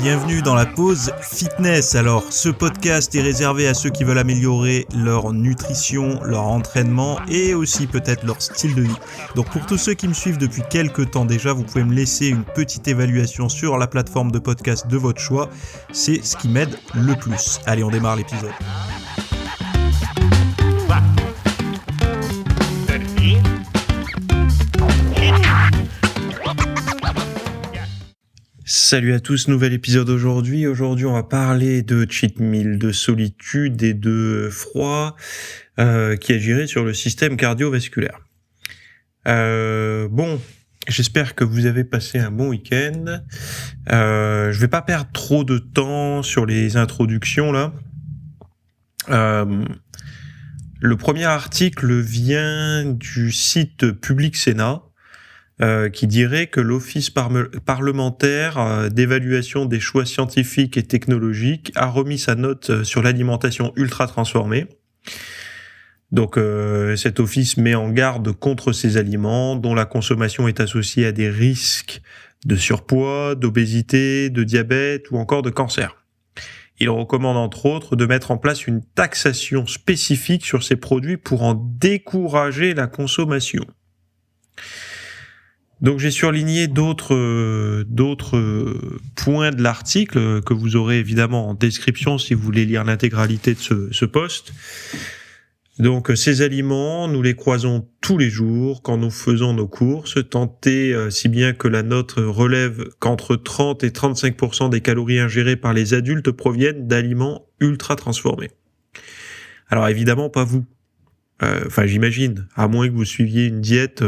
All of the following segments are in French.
Bienvenue dans la pause fitness. Alors, ce podcast est réservé à ceux qui veulent améliorer leur nutrition, leur entraînement et aussi peut-être leur style de vie. Donc pour tous ceux qui me suivent depuis quelques temps déjà, vous pouvez me laisser une petite évaluation sur la plateforme de podcast de votre choix. C'est ce qui m'aide le plus. Allez, on démarre l'épisode. Salut à tous, nouvel épisode aujourd'hui. Aujourd'hui, on va parler de cheat meal, de solitude et de froid qui agirait sur le système cardiovasculaire. Bon, j'espère que vous avez passé un bon week-end. Je vais pas perdre trop de temps sur les introductions là. Le premier article vient du site Public Sénat. Qui dirait que l'Office parlementaire d'évaluation des choix scientifiques et technologiques a remis sa note sur l'alimentation ultra transformée. Donc cet office met en garde contre ces aliments dont la consommation est associée à des risques de surpoids, d'obésité, de diabète ou encore de cancer. Il recommande entre autres de mettre en place une taxation spécifique sur ces produits pour en décourager la consommation. Donc j'ai surligné d'autres points de l'article que vous aurez évidemment en description si vous voulez lire l'intégralité de ce post. Donc ces aliments, nous les croisons tous les jours quand nous faisons nos courses, tant et si bien que la note relève qu'entre 30 et 35% des calories ingérées par les adultes proviennent d'aliments ultra transformés. Alors évidemment pas vous. J'imagine, à moins que vous suiviez une diète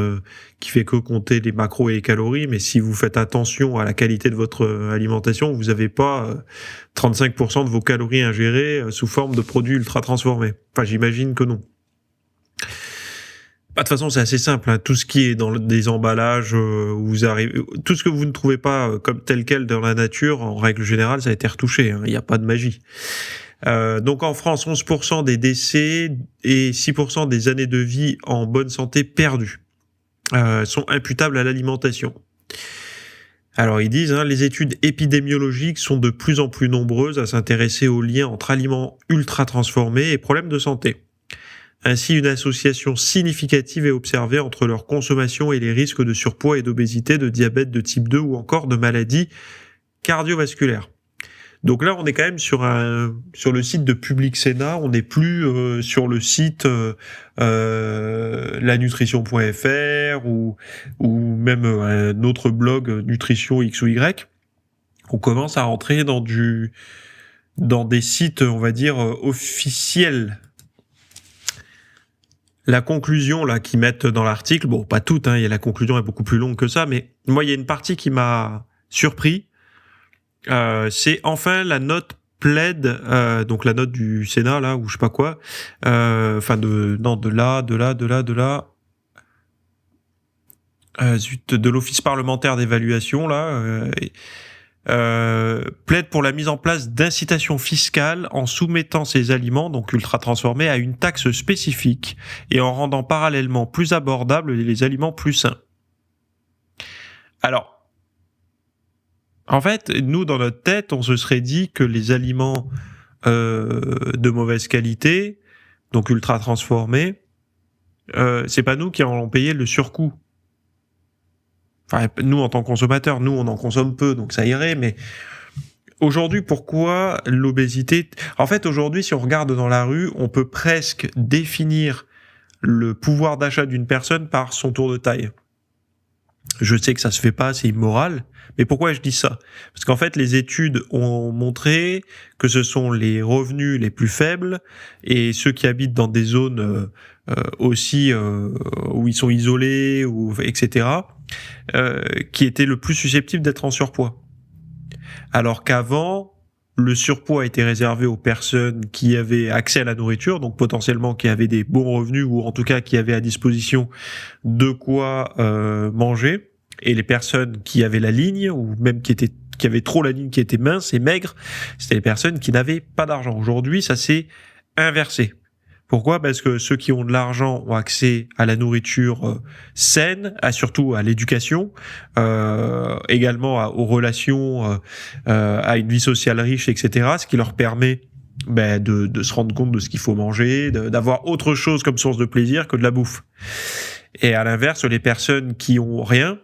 qui fait que compter les macros et les calories, mais si vous faites attention à la qualité de votre alimentation, vous n'avez pas 35% de vos calories ingérées sous forme de produits ultra transformés. Enfin, j'imagine que non. De toute façon, c'est assez simple, hein. Tout ce qui est dans des emballages où vous arrivez, tout ce que vous ne trouvez pas comme tel quel dans la nature, en règle générale, ça a été retouché, hein. Il n'y a pas de magie. Donc en France, 11% des décès et 6% des années de vie en bonne santé perdues sont imputables à l'alimentation. Alors ils disent, les études épidémiologiques sont de plus en plus nombreuses à s'intéresser aux liens entre aliments ultra transformés et problèmes de santé. Ainsi, une association significative est observée entre leur consommation et les risques de surpoids et d'obésité, de diabète de type 2 ou encore de maladies cardiovasculaires. Donc là, on est quand même sur le site de Public Sénat, on n'est plus sur le site lanutrition.fr ou même un autre blog Nutrition X ou Y. On commence à rentrer dans des sites, on va dire, officiels. La conclusion là qu'ils mettent dans l'article, bon, pas toute, la conclusion est beaucoup plus longue que ça, mais moi, il y a une partie qui m'a surpris. C'est enfin la note plaide, donc la note du Sénat là ou je sais pas quoi, de l'Office parlementaire d'évaluation là, plaide pour la mise en place d'incitations fiscales en soumettant ces aliments donc ultra transformés à une taxe spécifique et en rendant parallèlement plus abordables les aliments plus sains. Alors en fait, nous, dans notre tête, on se serait dit que les aliments de mauvaise qualité, donc ultra transformés, c'est pas nous qui allons payer le surcoût. Enfin, nous, en tant que consommateurs, nous, on en consomme peu, donc ça irait, mais aujourd'hui, pourquoi l'obésité... En fait, aujourd'hui, si on regarde dans la rue, on peut presque définir le pouvoir d'achat d'une personne par son tour de taille. Je sais que ça se fait pas, c'est immoral, mais pourquoi je dis ça ? Parce qu'en fait, les études ont montré que ce sont les revenus les plus faibles et ceux qui habitent dans des zones aussi où ils sont isolés, etc., qui étaient le plus susceptibles d'être en surpoids. Alors qu'avant, le surpoids était réservé aux personnes qui avaient accès à la nourriture, donc potentiellement qui avaient des bons revenus ou en tout cas qui avaient à disposition de quoi manger. Et les personnes qui avaient la ligne ou même qui avaient trop la ligne, qui étaient minces et maigres, c'était les personnes qui n'avaient pas d'argent. Aujourd'hui, ça s'est inversé. Pourquoi ? Parce que ceux qui ont de l'argent ont accès à la nourriture saine, surtout à l'éducation, également aux relations, à une vie sociale riche, etc. Ce qui leur permet de se rendre compte de ce qu'il faut manger, d'avoir autre chose comme source de plaisir que de la bouffe. Et à l'inverse, les personnes qui ont rien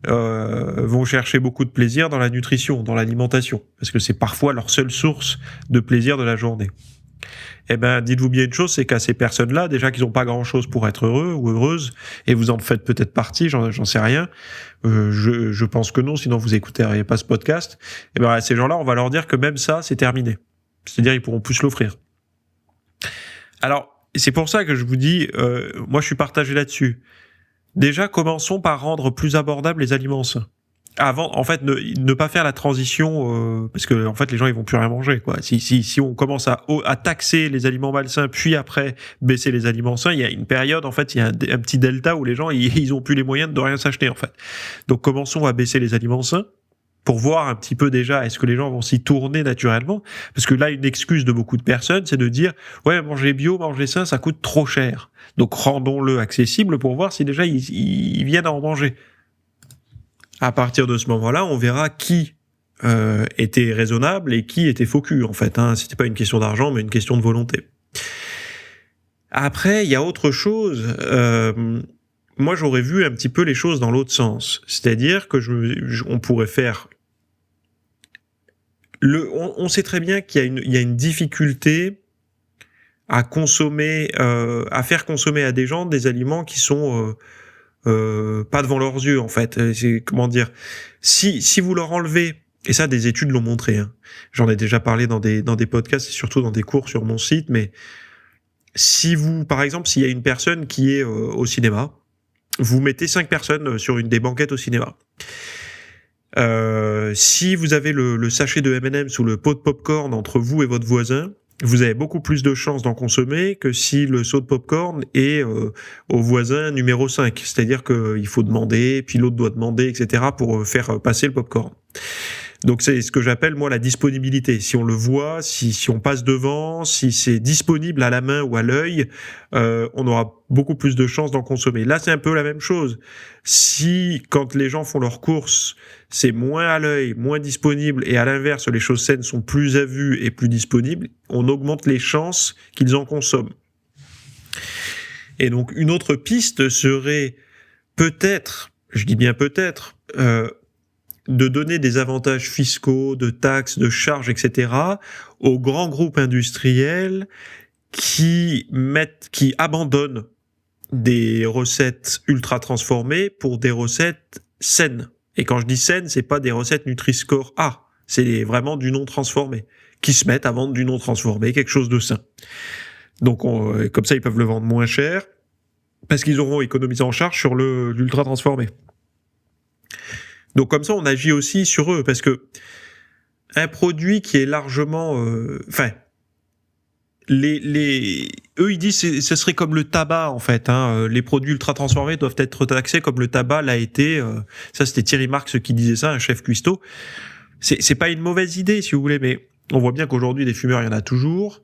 vont chercher beaucoup de plaisir dans la nutrition, dans l'alimentation, parce que c'est parfois leur seule source de plaisir de la journée. Eh ben, dites-vous bien une chose, c'est qu'à ces personnes-là, déjà qu'ils n'ont pas grand-chose pour être heureux ou heureuses, et vous en faites peut-être partie, j'en sais rien, je pense que non, sinon vous écouteriez pas ce podcast, eh ben, à ces gens-là, on va leur dire que même ça, c'est terminé. C'est-à-dire, ils pourront plus se l'offrir. Alors, c'est pour ça que je vous dis, moi je suis partagé là-dessus. Déjà, commençons par rendre plus abordables les aliments sains. Avant, en fait, ne pas faire la transition, parce que en fait, les gens ils vont plus rien manger, quoi. Si on commence à taxer les aliments malsains, puis après baisser les aliments sains, il y a une période, en fait, il y a un petit delta où les gens ils ont plus les moyens de rien s'acheter, en fait. Donc, commençons à baisser les aliments sains pour voir un petit peu déjà est-ce que les gens vont s'y tourner naturellement, parce que là, une excuse de beaucoup de personnes, c'est de dire ouais, manger bio, manger sain, ça coûte trop cher. Donc, rendons-le accessible pour voir si déjà ils viennent à en manger. À partir de ce moment-là, on verra qui était raisonnable et qui était faux cul, en fait. C'était pas une question d'argent, mais une question de volonté. Après, il y a autre chose. Moi, j'aurais vu un petit peu les choses dans l'autre sens. C'est-à-dire que on pourrait faire... On sait très bien qu'il y a une difficulté à consommer, à faire consommer à des gens des aliments qui sont... pas devant leurs yeux, en fait. C'est, comment dire, si vous leur enlevez, et ça des études l'ont montré, j'en ai déjà parlé dans des podcasts et surtout dans des cours sur mon site, mais si vous, par exemple, s'il y a une personne qui est au cinéma, vous mettez 5 personnes sur une des banquettes au cinéma. Si vous avez le sachet de M&M's ou le pot de popcorn entre vous et votre voisin, vous avez beaucoup plus de chances d'en consommer que si le seau de popcorn est au voisin numéro 5. C'est-à-dire qu'il faut demander, puis l'autre doit demander, etc. pour faire passer le popcorn. Donc c'est ce que j'appelle moi la disponibilité. Si on le voit, si on passe devant, si c'est disponible à la main ou à l'œil, on aura beaucoup plus de chances d'en consommer. Là, c'est un peu la même chose. Si, quand les gens font leurs courses, c'est moins à l'œil, moins disponible, et à l'inverse, les choses saines sont plus à vue et plus disponibles, on augmente les chances qu'ils en consomment. Et donc, une autre piste serait peut-être, je dis bien peut-être, de donner des avantages fiscaux, de taxes, de charges, etc. aux grands groupes industriels qui abandonnent des recettes ultra transformées pour des recettes saines. Et quand je dis saines, c'est pas des recettes Nutri-Score A, c'est vraiment du non transformé, qui se mettent à vendre du non transformé, quelque chose de sain. Donc comme ça, ils peuvent le vendre moins cher, parce qu'ils auront économisé en charge sur l'ultra transformé. Donc comme ça, on agit aussi sur eux, parce que un produit qui est largement... eux, ils disent ce serait comme le tabac, en fait. Les produits ultra transformés doivent être taxés comme le tabac l'a été. Ça, c'était Thierry Marx qui disait ça, un chef cuistot. C'est pas une mauvaise idée, si vous voulez, mais on voit bien qu'aujourd'hui, des fumeurs, il y en a toujours.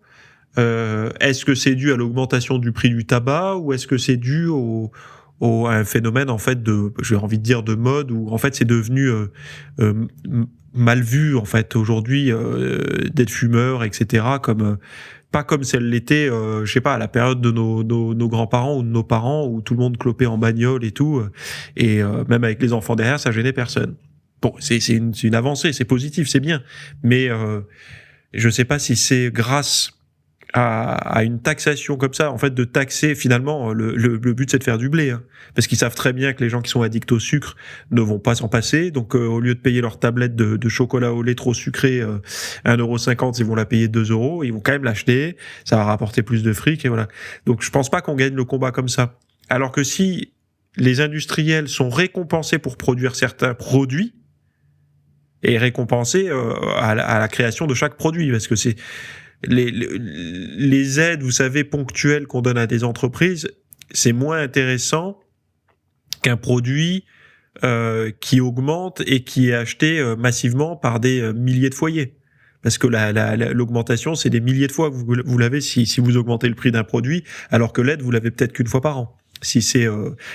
Est-ce que c'est dû à l'augmentation du prix du tabac, ou est-ce que c'est dû à un phénomène, en fait, j'ai envie de dire de mode, où en fait c'est devenu mal vu, en fait, aujourd'hui, d'être fumeur, etc., pas comme celle l'était, je sais pas, à la période de nos grands-parents ou de nos parents, où tout le monde clopait en bagnole et tout, et même avec les enfants derrière, ça gênait personne. Bon, c'est une avancée, c'est positif, c'est bien, mais je sais pas si c'est grâce à une taxation comme ça, en fait, de taxer, finalement, le but c'est de faire du blé, parce qu'ils savent très bien que les gens qui sont addicts au sucre ne vont pas s'en passer, donc au lieu de payer leur tablette de chocolat au lait trop sucré 1,50 €, ils vont la payer 2 €, ils vont quand même l'acheter, ça va rapporter plus de fric, et voilà. Donc je pense pas qu'on gagne le combat comme ça. Alors que si les industriels sont récompensés pour produire certains produits, et récompensés à la création de chaque produit, parce que c'est les aides, vous savez, ponctuelles qu'on donne à des entreprises, c'est moins intéressant qu'un produit qui augmente et qui est acheté massivement par des milliers de foyers. parce que l'augmentation, c'est des milliers de fois que vous l'avez si vous augmentez le prix d'un produit, alors que l'aide, vous l'avez peut-être qu'une fois par an.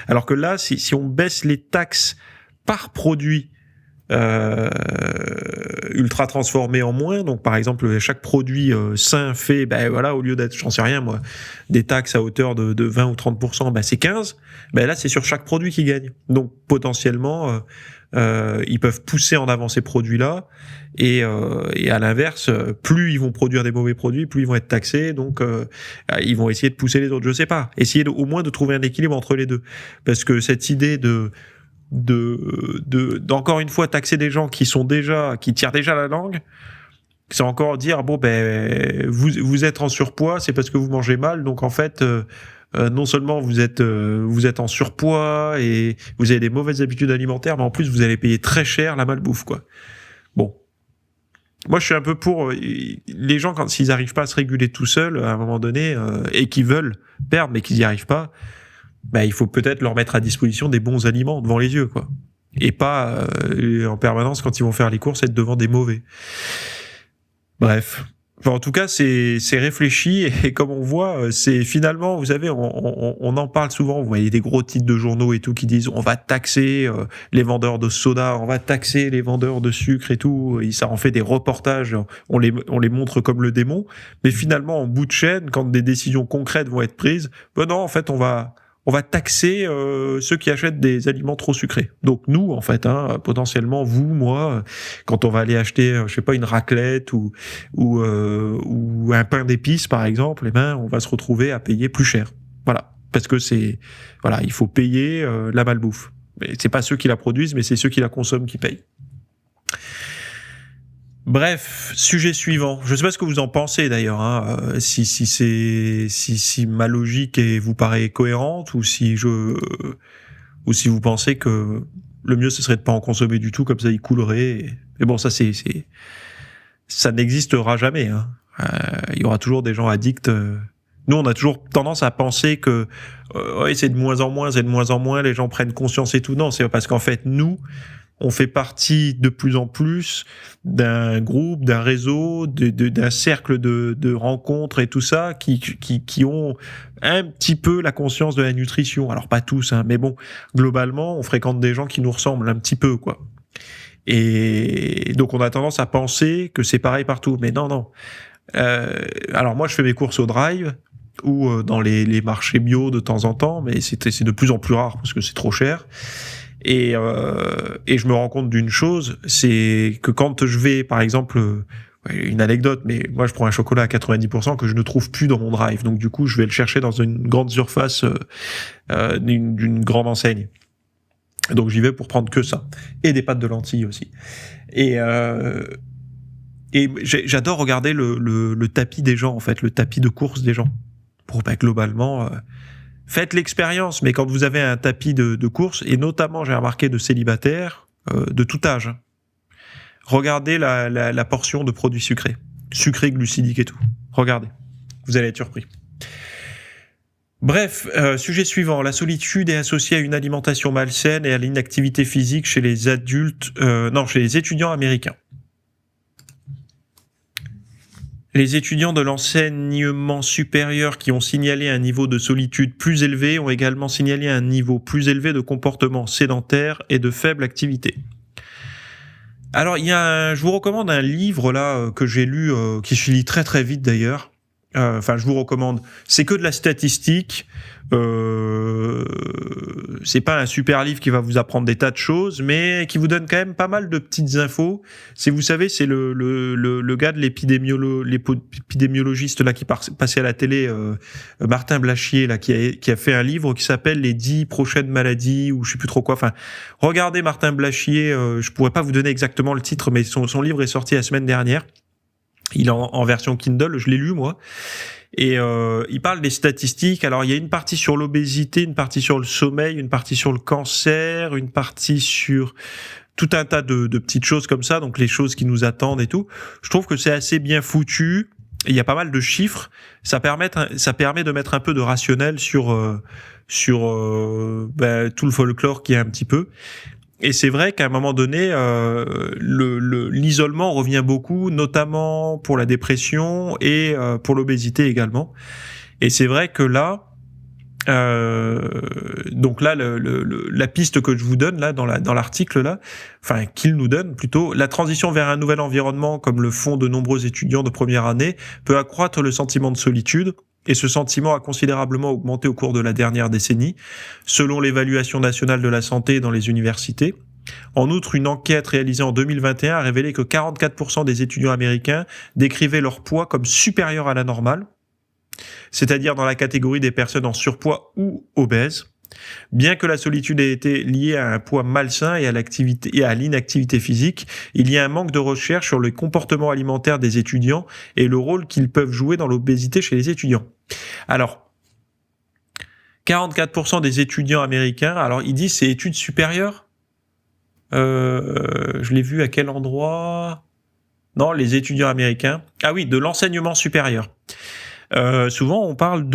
Alors que là, si on baisse les taxes par produit ultra transformé en moins, donc par exemple chaque produit sain fait, au lieu d'être, j'en sais rien moi, des taxes à hauteur de 20 ou 30%, c'est 15, là c'est sur chaque produit qui gagne. Donc potentiellement ils peuvent pousser en avant ces produits-là, et à l'inverse, plus ils vont produire des mauvais produits, plus ils vont être taxés, donc ils vont essayer de pousser les autres, je sais pas, essayer au moins de trouver un équilibre entre les deux, parce que cette idée d'encore une fois taxer des gens qui tirent déjà la langue, c'est encore dire vous êtes en surpoids, c'est parce que vous mangez mal, donc en fait non seulement vous êtes en surpoids et vous avez des mauvaises habitudes alimentaires, mais en plus vous allez payer très cher la malbouffe, quoi. Bon, moi je suis un peu pour les gens, quand s'ils arrivent pas à se réguler tout seuls à un moment donné, et qu'ils veulent perdre mais qu'ils y arrivent pas, il faut peut-être leur mettre à disposition des bons aliments devant les yeux, quoi. Et pas en permanence, quand ils vont faire les courses, être devant des mauvais. Bref. Enfin, en tout cas, c'est réfléchi, et comme on voit, c'est finalement, vous savez, on en parle souvent, vous voyez des gros titres de journaux et tout qui disent on va taxer les vendeurs de soda, on va taxer les vendeurs de sucre et tout, et ça en fait des reportages, on les montre comme le démon, mais finalement, en bout de chaîne, quand des décisions concrètes vont être prises, non, en fait, on va taxer ceux qui achètent des aliments trop sucrés. Donc nous, en fait, potentiellement, vous, moi, quand on va aller acheter, je sais pas, une raclette ou un pain d'épices, par exemple, on va se retrouver à payer plus cher. Voilà, parce que il faut payer la malbouffe. Mais c'est pas ceux qui la produisent, mais c'est ceux qui la consomment qui payent. Bref, sujet suivant. Je sais pas ce que vous en pensez d'ailleurs, si ma logique vous paraît cohérente, ou si vous pensez que le mieux ce serait de pas en consommer du tout, comme ça il coulerait. Mais bon, ça n'existera jamais. Il y aura toujours des gens addicts. Nous, on a toujours tendance à penser que c'est de moins en moins, les gens prennent conscience et tout. Non, c'est parce qu'en fait, nous, on fait partie de plus en plus d'un groupe, d'un réseau, d'un cercle de rencontres et tout ça qui ont un petit peu la conscience de la nutrition. Alors pas tous, mais bon, globalement, on fréquente des gens qui nous ressemblent un petit peu, quoi. Et donc on a tendance à penser que c'est pareil partout, mais non. Alors moi, je fais mes courses au drive ou dans les marchés bio de temps en temps, mais c'est de plus en plus rare parce que c'est trop cher. Et je me rends compte d'une chose, c'est que quand je vais, par exemple, une anecdote, mais moi je prends un chocolat à 90% que je ne trouve plus dans mon drive, donc du coup je vais le chercher dans une grande surface d'une grande enseigne. Donc j'y vais pour prendre que ça, et des pâtes de lentilles aussi. Et j'adore regarder le tapis des gens, en fait, le tapis de course des gens, pour globalement. Faites l'expérience, mais quand vous avez un tapis de course, et notamment j'ai remarqué de célibataires, de tout âge, regardez la portion de produits sucrés, glucidiques et tout. Regardez, vous allez être surpris. Bref, sujet suivant. La solitude est associée à une alimentation malsaine et à l'inactivité physique chez les chez les étudiants américains. Les étudiants de l'enseignement supérieur qui ont signalé un niveau de solitude plus élevé ont également signalé un niveau plus élevé de comportement sédentaire et de faible activité. Alors, je vous recommande un livre là que j'ai lu, qui se lit très très vite d'ailleurs. Je vous recommande. C'est que de la statistique. C'est pas un super livre qui va vous apprendre des tas de choses, mais qui vous donne quand même pas mal de petites infos. Vous savez, c'est le gars de l'épidémiologiste là qui passait à la télé, Martin Blachier là, qui a fait un livre qui s'appelle Les 10 prochaines maladies, ou je sais plus trop quoi. Enfin, regardez Martin Blachier. Je pourrais pas vous donner exactement le titre, mais son livre est sorti la semaine dernière. Il est en version Kindle, je l'ai lu moi. Et il parle des statistiques. Alors il y a une partie sur l'obésité, une partie sur le sommeil, une partie sur le cancer, une partie sur tout un tas de petites choses comme ça, donc les choses qui nous attendent et tout. Je trouve que c'est assez bien foutu. Il y a pas mal de chiffres. Ça permet de mettre un peu de rationnel sur tout le folklore qu'il y a un petit peu. Et c'est vrai qu'à un moment donné, l'isolement revient beaucoup, notamment pour la dépression et pour l'obésité également. Et c'est vrai que là, donc là, la piste que je vous donne là dans l'article là, enfin qu'il nous donne plutôt, la transition vers un nouvel environnement, comme le font de nombreux étudiants de première année, peut accroître le sentiment de solitude. Et ce sentiment a considérablement augmenté au cours de la dernière décennie, selon l'évaluation nationale de la santé dans les universités. En outre, une enquête réalisée en 2021 a révélé que 44% des étudiants américains décrivaient leur poids comme supérieur à la normale, c'est-à-dire dans la catégorie des personnes en surpoids ou obèses. Bien que la solitude ait été liée à un poids malsain et à l'inactivité physique, il y a un manque de recherche sur le comportement alimentaire des étudiants et le rôle qu'ils peuvent jouer dans l'obésité chez les étudiants. Alors, 44% des étudiants américains, alors ils disent c'est études supérieures. Je l'ai vu à quel endroit ? Non, les étudiants américains. Ah oui, de l'enseignement supérieur. Souvent, on parle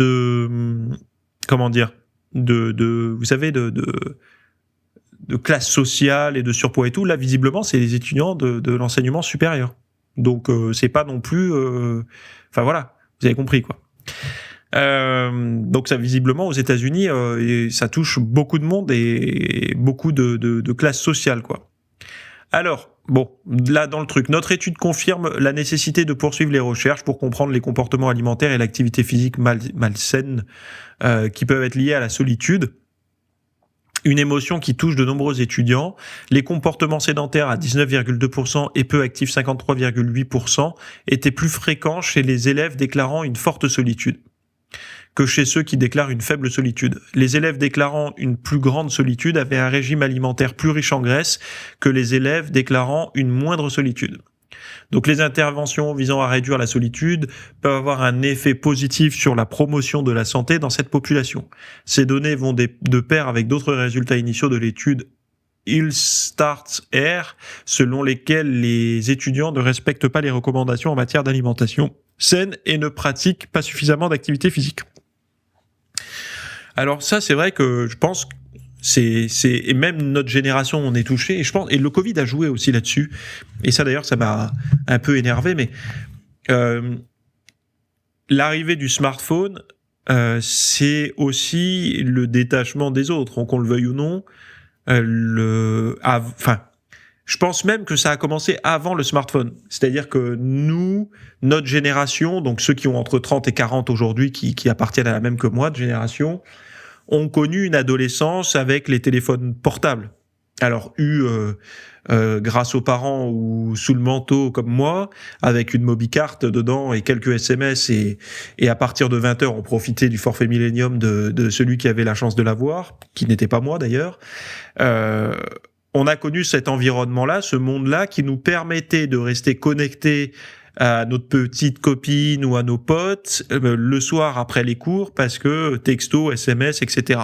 comment dire, vous savez, de classe sociale et de surpoids et tout. Là, visiblement, c'est les étudiants de l'enseignement supérieur. Donc, c'est pas non plus, enfin voilà, vous avez compris quoi. Donc ça, visiblement, aux États-Unis, ça touche beaucoup de monde et beaucoup de classes sociales quoi. Alors, bon, là dans le truc, notre étude confirme la nécessité de poursuivre les recherches pour comprendre les comportements alimentaires et l'activité physique malsaine qui peuvent être liés à la solitude. Une émotion qui touche de nombreux étudiants. Les comportements sédentaires à 19,2% et peu actifs 53,8% étaient plus fréquents chez les élèves déclarant une forte solitude que chez ceux qui déclarent une faible solitude. Les élèves déclarant une plus grande solitude avaient un régime alimentaire plus riche en graisse que les élèves déclarant une moindre solitude. Donc les interventions visant à réduire la solitude peuvent avoir un effet positif sur la promotion de la santé dans cette population. Ces données vont de pair avec d'autres résultats initiaux de l'étude Health Start Air, selon lesquels les étudiants ne respectent pas les recommandations en matière d'alimentation saine et ne pratiquent pas suffisamment d'activité physique. Alors ça, c'est vrai que je pense que et même notre génération, on est touché. Et je pense, et le Covid a joué aussi là-dessus. Et ça, d'ailleurs, ça m'a un peu énervé. Mais l'arrivée du smartphone, c'est aussi le détachement des autres, qu'on le veuille ou non. Je pense même que ça a commencé avant le smartphone. C'est-à-dire que nous, notre génération, donc ceux qui ont entre 30 et 40 aujourd'hui, qui appartiennent à la même que moi de génération, ont connu une adolescence avec les téléphones portables. Alors, grâce aux parents ou sous le manteau comme moi, avec une mobicarte dedans et quelques SMS, et à partir de 20h, on profitait du forfait Millennium de celui qui avait la chance de l'avoir, qui n'était pas moi d'ailleurs. On a connu cet environnement-là, ce monde-là, qui nous permettait de rester connectés à notre petite copine ou à nos potes le soir après les cours, parce que texto, SMS, etc.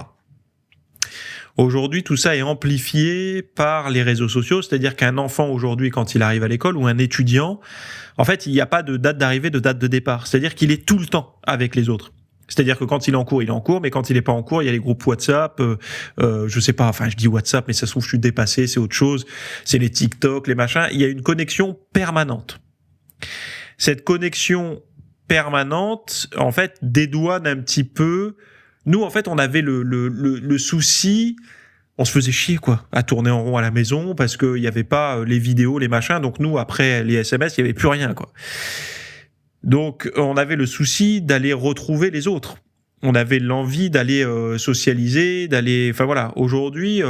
Aujourd'hui, tout ça est amplifié par les réseaux sociaux, c'est-à-dire qu'un enfant aujourd'hui, quand il arrive à l'école, ou un étudiant, en fait, il n'y a pas de date d'arrivée, de date de départ. C'est-à-dire qu'il est tout le temps avec les autres. C'est-à-dire que quand il est en cours, mais quand il est pas en cours, il y a les groupes WhatsApp, je sais pas, enfin je dis WhatsApp, mais ça se trouve je suis dépassé, c'est autre chose, c'est les TikTok, les machins, il y a une connexion permanente. Cette connexion permanente, en fait, dédouane un petit peu. Nous, en fait, on avait le souci, on se faisait chier, quoi, à tourner en rond à la maison, parce qu'il n'y avait pas les vidéos, les machins, donc nous, après les SMS, il n'y avait plus rien, quoi. Donc, on avait le souci d'aller retrouver les autres. On avait l'envie d'aller socialiser, d'aller... Enfin voilà, aujourd'hui,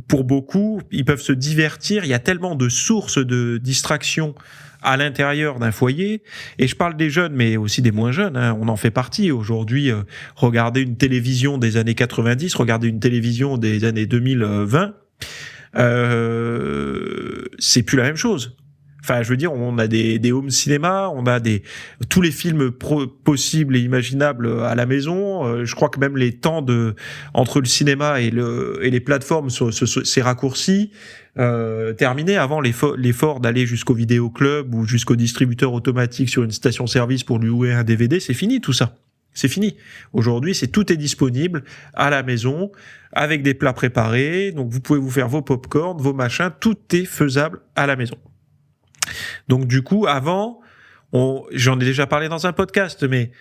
pour beaucoup, ils peuvent se divertir. Il y a tellement de sources de distraction à l'intérieur d'un foyer. Et je parle des jeunes, mais aussi des moins jeunes. Hein, on en fait partie. Aujourd'hui, regarder une télévision des années 90, regarder une télévision des années 2020, c'est plus la même chose. Enfin, je veux dire, on a des home cinéma, on a tous les films possibles et imaginables à la maison. Je crois que même les temps entre le cinéma et les plateformes s'est raccourci. Terminé. Avant, l'effort d'aller jusqu'au vidéoclub ou jusqu'au distributeur automatique sur une station-service pour lui louer un DVD, c'est fini tout ça. C'est fini. Aujourd'hui, tout est disponible à la maison, avec des plats préparés. Donc, vous pouvez vous faire vos pop-corn, vos machins. Tout est faisable à la maison. Donc, du coup, avant, j'en ai déjà parlé dans un podcast, mais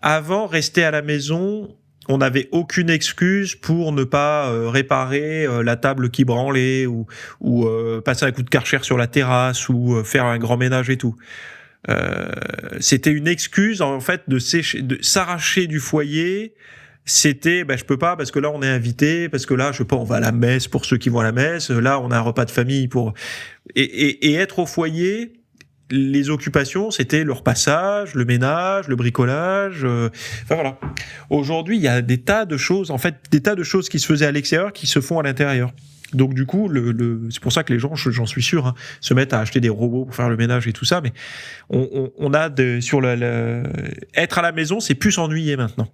avant, rester à la maison, on n'avait aucune excuse pour ne pas réparer la table qui branlait ou passer un coup de Karcher sur la terrasse ou faire un grand ménage et tout. C'était une excuse en fait de s'arracher du foyer. C'était je peux pas parce que là on est invité, parce que là je sais pas, on va à la messe pour ceux qui vont à la messe, là on a un repas de famille pour et être au foyer. Les occupations, c'était le repassage, le ménage, le bricolage. Enfin voilà. Aujourd'hui, il y a des tas de choses qui se faisaient à l'extérieur qui se font à l'intérieur. Donc du coup, c'est pour ça que les gens, j'en suis sûr, hein, se mettent à acheter des robots pour faire le ménage et tout ça. Mais on a être à la maison, c'est plus s'ennuyer maintenant.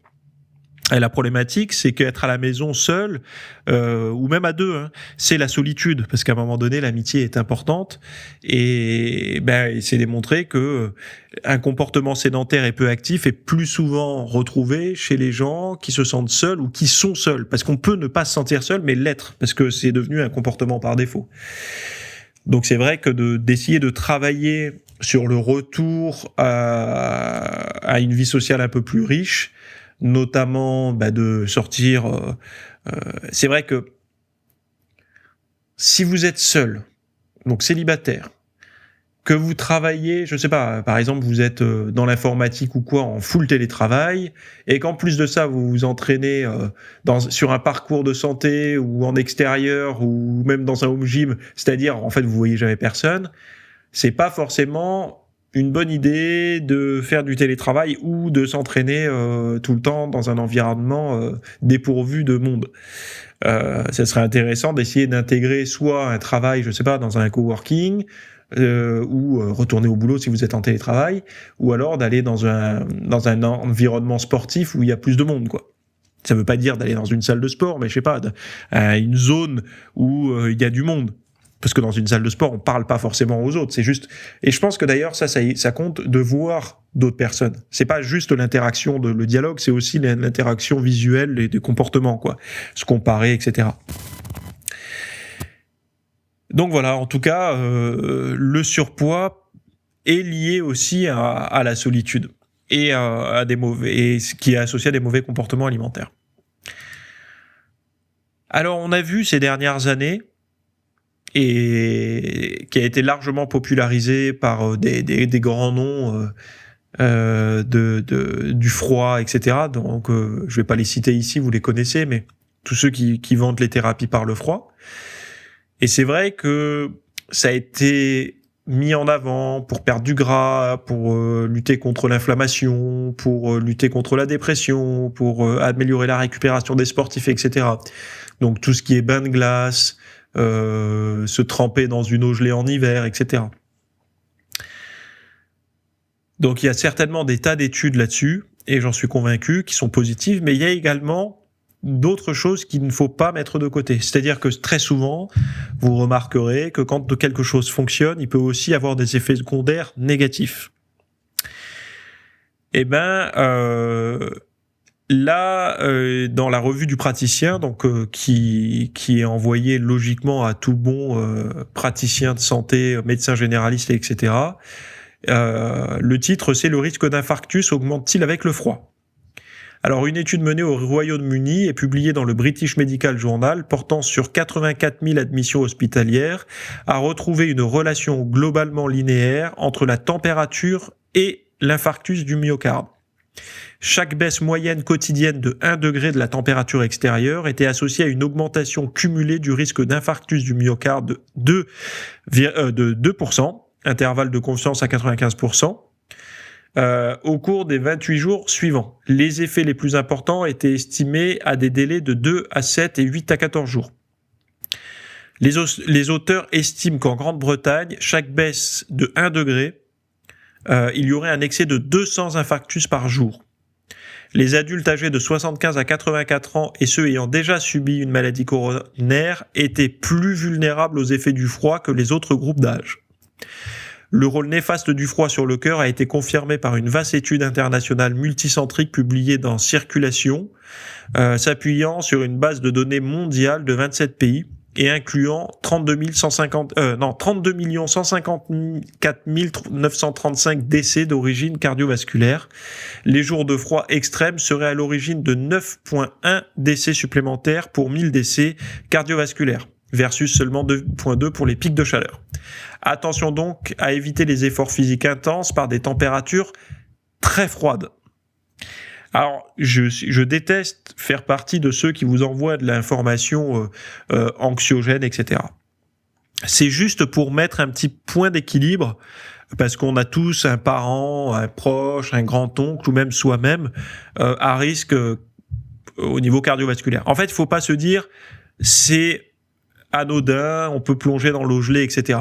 Et la problématique, c'est qu'être à la maison seul, ou même à deux, hein, c'est la solitude, parce qu'à un moment donné, l'amitié est importante, et c'est démontré que un comportement sédentaire et peu actif est plus souvent retrouvé chez les gens qui se sentent seuls ou qui sont seuls, parce qu'on peut ne pas se sentir seul, mais l'être, parce que c'est devenu un comportement par défaut. Donc c'est vrai que d'essayer de travailler sur le retour à une vie sociale un peu plus riche, notamment de sortir. C'est vrai que si vous êtes seul, donc célibataire, que vous travaillez, je sais pas, par exemple vous êtes dans l'informatique ou quoi, en full télétravail, et qu'en plus de ça vous vous entraînez sur un parcours de santé ou en extérieur ou même dans un home gym, c'est-à-dire en fait vous voyez jamais personne, c'est pas forcément une bonne idée de faire du télétravail ou de s'entraîner tout le temps dans un environnement dépourvu de monde. Ça serait intéressant d'essayer d'intégrer soit un travail, je sais pas, dans un coworking, ou retourner au boulot si vous êtes en télétravail, ou alors d'aller dans un environnement sportif où il y a plus de monde, quoi. Ça veut pas dire d'aller dans une salle de sport, mais je sais pas, une zone où il y a du monde. Parce que dans une salle de sport, on parle pas forcément aux autres. C'est juste, et je pense que d'ailleurs, ça compte de voir d'autres personnes. C'est pas juste l'interaction, le dialogue, c'est aussi l'interaction visuelle et des comportements, quoi. Se comparer, etc. Donc voilà, en tout cas, le surpoids est lié aussi à la solitude et qui est associé à des mauvais comportements alimentaires. Alors, on a vu ces dernières années, et qui a été largement popularisé par des grands noms du froid, etc. Donc, je vais pas les citer ici, vous les connaissez, mais tous ceux qui vendent les thérapies par le froid. Et c'est vrai que ça a été mis en avant pour perdre du gras, pour lutter contre l'inflammation, pour lutter contre la dépression, pour améliorer la récupération des sportifs, etc. Donc tout ce qui est bain de glace, se tremper dans une eau gelée en hiver, etc. Donc il y a certainement des tas d'études là-dessus, et j'en suis convaincu, qui sont positives, mais il y a également d'autres choses qu'il ne faut pas mettre de côté. C'est-à-dire que très souvent, vous remarquerez que quand quelque chose fonctionne, il peut aussi avoir des effets secondaires négatifs. Là, dans la revue du praticien, donc qui est envoyée logiquement à tout bon praticien de santé, médecin généraliste, etc. Le titre, c'est « Le risque d'infarctus augmente-t-il avec le froid ?» Alors, une étude menée au Royaume-Uni et publiée dans le British Medical Journal, portant sur 84 000 admissions hospitalières, a retrouvé une relation globalement linéaire entre la température et l'infarctus du myocarde. Chaque baisse moyenne quotidienne de 1 degré de la température extérieure était associée à une augmentation cumulée du risque d'infarctus du myocarde de 2%, intervalle de confiance à 95%, au cours des 28 jours suivants. Les effets les plus importants étaient estimés à des délais de 2 à 7 et 8 à 14 jours. Les auteurs estiment qu'en Grande-Bretagne, chaque baisse de 1 degré, il y aurait un excès de 200 infarctus par jour. Les adultes âgés de 75 à 84 ans et ceux ayant déjà subi une maladie coronaire étaient plus vulnérables aux effets du froid que les autres groupes d'âge. Le rôle néfaste du froid sur le cœur a été confirmé par une vaste étude internationale multicentrique publiée dans Circulation, s'appuyant sur une base de données mondiale de 27 pays et incluant 32 154 935 décès d'origine cardiovasculaire. Les jours de froid extrême seraient à l'origine de 9,1 décès supplémentaires pour 1000 décès cardiovasculaires, versus seulement 2,2 pour les pics de chaleur. Attention donc à éviter les efforts physiques intenses par des températures très froides. Alors, je déteste faire partie de ceux qui vous envoient de l'information anxiogène, etc. C'est juste pour mettre un petit point d'équilibre, parce qu'on a tous un parent, un proche, un grand-oncle, ou même soi-même, à risque au niveau cardiovasculaire. En fait, il ne faut pas se dire, c'est anodin, on peut plonger dans l'eau gelée, etc.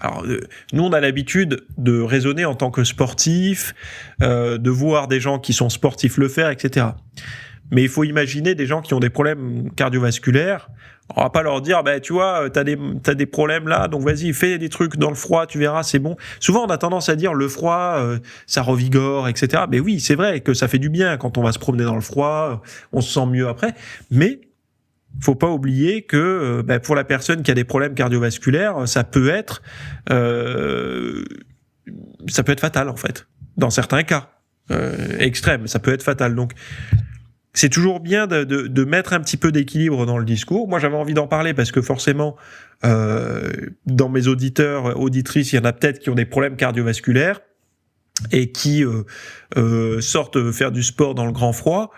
Alors, nous, on a l'habitude de raisonner en tant que sportif, de voir des gens qui sont sportifs le faire, etc. Mais il faut imaginer des gens qui ont des problèmes cardiovasculaires. On va pas leur dire, tu vois, t'as des problèmes là, donc vas-y, fais des trucs dans le froid, tu verras, c'est bon. Souvent, on a tendance à dire le froid, ça revigore, etc. Mais oui, c'est vrai que ça fait du bien quand on va se promener dans le froid, on se sent mieux après. Mais faut pas oublier que pour la personne qui a des problèmes cardiovasculaires, ça peut être fatal en fait. Dans certains cas extrêmes, ça peut être fatal. Donc c'est toujours bien de mettre un petit peu d'équilibre dans le discours. Moi, j'avais envie d'en parler parce que forcément, dans mes auditeurs, auditrices, il y en a peut-être qui ont des problèmes cardiovasculaires et qui sortent faire du sport dans le grand froid.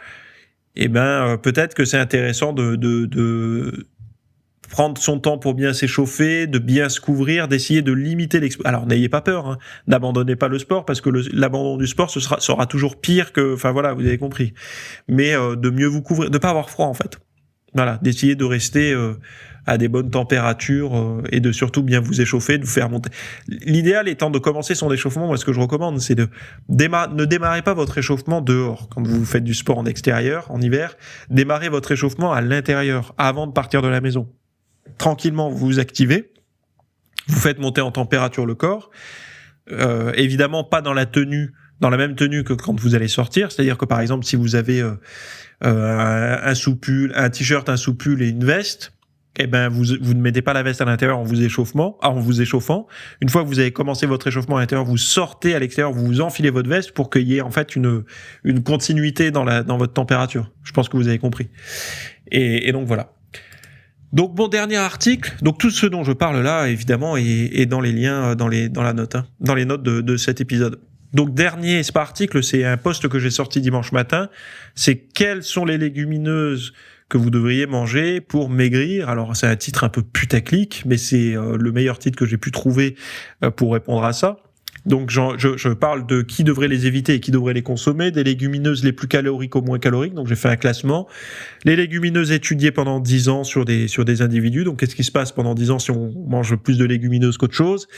Eh ben, peut-être que c'est intéressant de prendre son temps pour bien s'échauffer, de bien se couvrir, d'essayer de limiter l'exposition. Alors, n'ayez pas peur, hein, n'abandonnez pas le sport, parce que l'abandon du sport sera toujours pire que... Enfin, voilà, vous avez compris. Mais de mieux vous couvrir, de pas avoir froid, en fait. Voilà, d'essayer de rester à des bonnes températures et de surtout bien vous échauffer, de vous faire monter. L'idéal étant de commencer son échauffement, moi ce que je recommande, c'est ne démarrez pas votre échauffement dehors quand vous faites du sport en extérieur, en hiver. Démarrez votre échauffement à l'intérieur, avant de partir de la maison. Tranquillement, vous vous activez, vous faites monter en température le corps. Évidemment, pas dans la même tenue que quand vous allez sortir. C'est-à-dire que par exemple, si vous avez un soupul, un t-shirt, un soupul et une veste, eh ben vous ne mettez pas la veste à l'intérieur en vous échauffant. Une fois que vous avez commencé votre échauffement à l'intérieur, vous sortez à l'extérieur, vous enfilez votre veste pour qu'il y ait en fait une continuité dans votre température. Je pense que vous avez compris. Et donc voilà. Donc mon dernier article, donc tout ce dont je parle là, évidemment, est dans les liens, dans les notes de cet épisode. Donc dernier article, c'est un post que j'ai sorti dimanche matin. C'est quelles sont les légumineuses que vous devriez manger pour maigrir. Alors c'est un titre un peu putaclic, mais c'est le meilleur titre que j'ai pu trouver pour répondre à ça. Donc je parle de qui devrait les éviter et qui devrait les consommer, des légumineuses les plus caloriques aux moins caloriques, donc j'ai fait un classement. Les légumineuses étudiées pendant 10 ans sur des individus, donc qu'est-ce qui se passe pendant 10 ans si on mange plus de légumineuses qu'autre chose.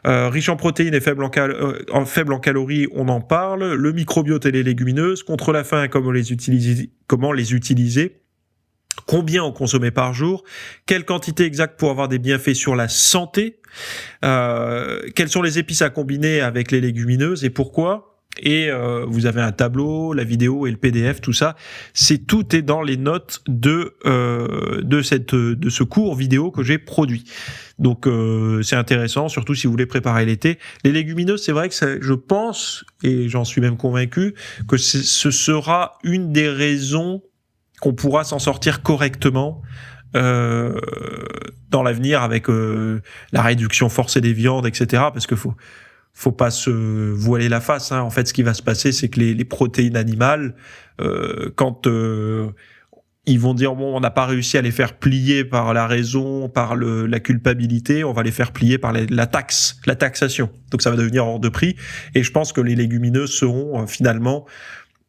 Riche en protéines et faible en calories, on en parle. Le microbiote et les légumineuses, contre la faim, comment les utiliser. Combien en consommer par jour, quelle quantité exacte pour avoir des bienfaits sur la santé, quelles sont les épices à combiner avec les légumineuses et pourquoi. Et vous avez un tableau, la vidéo et le PDF, tout ça. Tout est dans les notes de ce cours vidéo que j'ai produit. Donc c'est intéressant, surtout si vous voulez préparer l'été. Les légumineuses, c'est vrai que je pense, et j'en suis même convaincu, que ce sera une des raisons qu'on pourra s'en sortir correctement dans l'avenir avec la réduction forcée des viandes, etc. Parce que faut pas se voiler la face. Hein. En fait, ce qui va se passer, c'est que les protéines animales, quand ils vont dire bon, on n'a pas réussi à les faire plier par la raison, par la culpabilité, on va les faire plier par la taxation. Donc ça va devenir hors de prix. Et je pense que les légumineuses seront finalement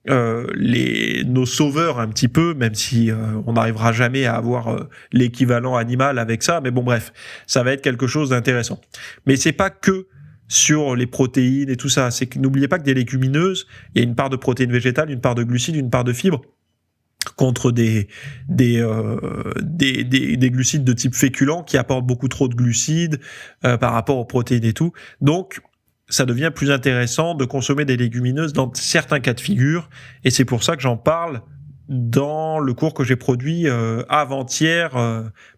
nos sauveurs un petit peu, même si on n'arrivera jamais à avoir l'équivalent animal avec ça, mais bon bref, ça va être quelque chose d'intéressant. Mais c'est pas que sur les protéines et tout ça, c'est que n'oubliez pas que des légumineuses, il y a une part de protéines végétales, une part de glucides, une part de fibres. contre des glucides de type féculent qui apportent beaucoup trop de glucides par rapport aux protéines et tout. Donc, ça devient plus intéressant de consommer des légumineuses dans certains cas de figure, et c'est pour ça que j'en parle dans le cours que j'ai produit avant-hier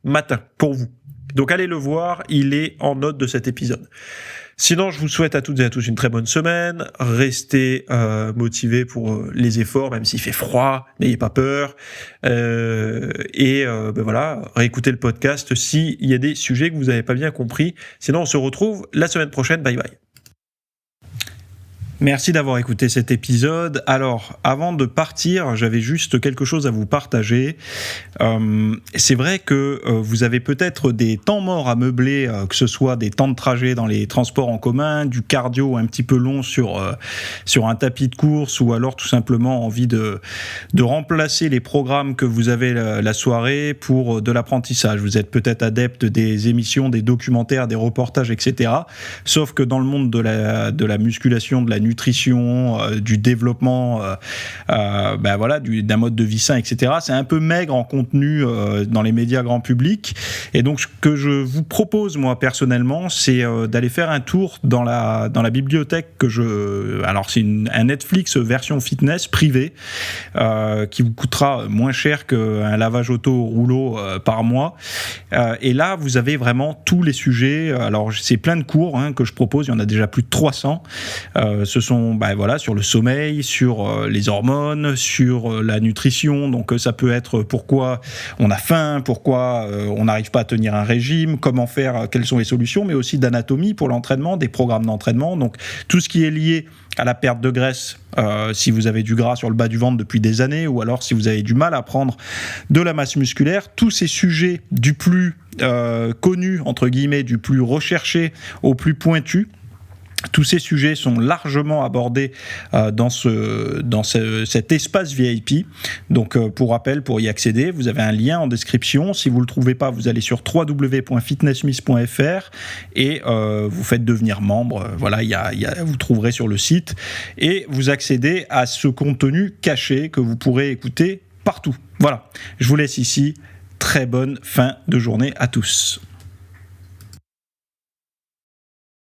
matin pour vous. Donc allez le voir, il est en note de cet épisode. Sinon, je vous souhaite à toutes et à tous une très bonne semaine. Restez motivés pour les efforts, même s'il fait froid, n'ayez pas peur. Voilà, réécoutez le podcast s'il y a des sujets que vous n'avez pas bien compris. Sinon, on se retrouve la semaine prochaine. Bye bye. Merci d'avoir écouté cet épisode. Alors, avant de partir, j'avais juste quelque chose à vous partager. C'est vrai que vous avez peut-être des temps morts à meubler, que ce soit des temps de trajet dans les transports en commun, du cardio un petit peu long sur un tapis de course, ou alors tout simplement envie de remplacer les programmes que vous avez la soirée pour de l'apprentissage. Vous êtes peut-être adepte des émissions, des documentaires, des reportages, etc. Sauf que dans le monde de la musculation, de la nutrition, du développement d'un mode de vie sain, etc. C'est un peu maigre en contenu dans les médias grand public. Et donc, ce que je vous propose, moi, personnellement, c'est d'aller faire un tour dans la bibliothèque alors, c'est un Netflix version fitness privée qui vous coûtera moins cher qu'un lavage auto au rouleau par mois. Et là, vous avez vraiment tous les sujets. Alors, c'est plein de cours que je propose. Il y en a déjà plus de 300. Ce sont sur le sommeil, sur les hormones, sur la nutrition. Donc ça peut être pourquoi on a faim, pourquoi on n'arrive pas à tenir un régime, comment faire, quelles sont les solutions, mais aussi d'anatomie pour l'entraînement, des programmes d'entraînement. Donc tout ce qui est lié à la perte de graisse, si vous avez du gras sur le bas du ventre depuis des années, ou alors si vous avez du mal à prendre de la masse musculaire, tous ces sujets du plus connu, entre guillemets, du plus recherché au plus pointu, tous ces sujets sont largement abordés dans cet espace VIP. Donc, pour rappel, pour y accéder, vous avez un lien en description. Si vous ne le trouvez pas, vous allez sur www.fitnessmiss.fr et vous faites devenir membre. Voilà, vous trouverez sur le site. Et vous accédez à ce contenu caché que vous pourrez écouter partout. Voilà, je vous laisse ici. Très bonne fin de journée à tous.